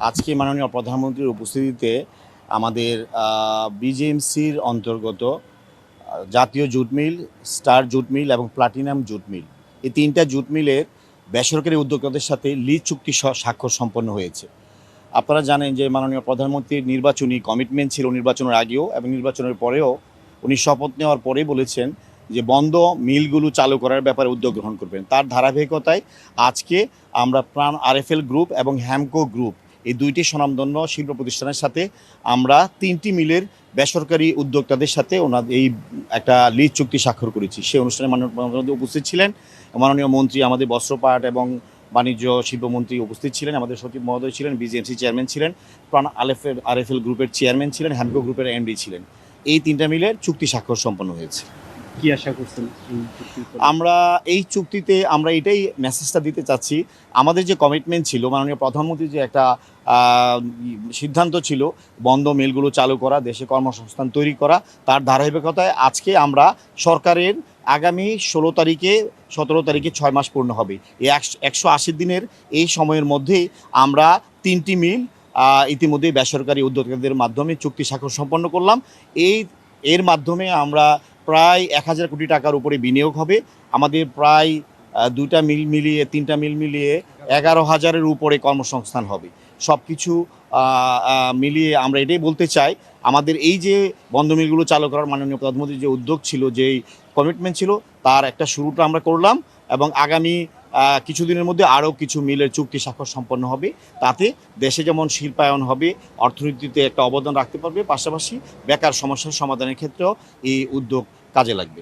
আজকে মাননীয় প্রধানমন্ত্রীর উপস্থিতিতে আমাদের বিজেএমসির অন্তর্গত জাতীয় jute mill, star jute mill এবং প্লাটিনাম জুট মিল, এই তিনটা জুট মিলের বেসরকারি উদ্যোক্তাদের সাথে লিজ চুক্তি স্বাক্ষর সম্পন্ন হয়েছে। আপনারা জানেন যে মাননীয় প্রধানমন্ত্রীর নির্বাচনী কমিটমেন্ট ছিল নির্বাচনের আগেও এবং নির্বাচনের পরেও। উনি শপথ নেওয়ার পরেই বলেছেন যে বন্ধ মিলগুলো চালু করার ব্যাপারে উদ্যোগ গ্রহণ করবেন। তার ধারাবাহিকতায় আজকে আমরা প্রাণ আরএফএল গ্রুপ এবং হ্যামকো গ্রুপ, এই দুইটি স্বনামধন্য শিল্প প্রতিষ্ঠানের সাথে আমরা তিনটি মিলের বেসরকারি উদ্যোক্তাদের সাথে এই একটা লিজ চুক্তি স্বাক্ষর করেছি। সেই অনুষ্ঠানে মাননীয় প্রধানমন্ত্রী উপস্থিত ছিলেন, মাননীয় মন্ত্রী আমাদের বস্ত্রপাট এবং বাণিজ্য শিল্পমন্ত্রী উপস্থিত ছিলেন, আমাদের সচিব মহোদয় ছিলেন, বিজেএমসি চেয়ারম্যান ছিলেন, প্রাণ আরএফএল গ্রুপের চেয়ারম্যান ছিলেন, হ্যামকো গ্রুপের এমডি ছিলেন। এই তিনটা মিলের চুক্তি স্বাক্ষর সম্পন্ন হয়েছে। কি আশা করছেন আমরা এই চুক্তিতে আমরা এটাই মেসেজটা দিতে চাচ্ছি, আমাদের যে কমিটমেন্ট ছিল, মাননীয় প্রধানমন্ত্রীর যে একটা সিদ্ধান্ত ছিল বন্ধ মিলগুলো চালু করা, দেশে কর্মসংস্থান তৈরি করা, তার ধারাবাহিকতায় আজকে আমরা সরকারের আগামী 16 তারিখে 17 তারিখে 6 মাস পূর্ণ হবে। এই 180 দিনের এই সময়ের মধ্যেই আমরা তিনটি মিল ইতিমধ্যেই বেসরকারি উদ্যোক্তাদের মাধ্যমে চুক্তি স্বাক্ষর সম্পন্ন করলাম। এর মাধ্যমে আমরা প্রায় 1000 কোটি টাকার উপরে বিনিয়োগ হবে। আমাদের প্রায় দুইটা মিল মিলিয়ে, তিনটা মিল মিলিয়ে 11,000-এর উপরে কর্মসংস্থান হবে। সব কিছু মিলিয়ে আমরা এটাই বলতে চাই, আমাদের এই যে বন্ধ মিলগুলো চালু করার মাননীয় প্রধানমন্ত্রীর যে উদ্যোগ ছিল, যেই কমিটমেন্ট ছিল, তার একটা শুরুটা আমরা করলাম এবং আগামী কিছুদিনের মধ্যে আরও কিছু মিলের চুক্তি স্বাক্ষর সম্পন্ন হবে। তাতে দেশে যেমন শিল্পায়ন হবে, অর্থনীতিতে একটা অবদান রাখতে পারবে, পাশাপাশি বেকার সমস্যার সমাধানের ক্ষেত্রেও এই উদ্যোগ কাজে লাগবে।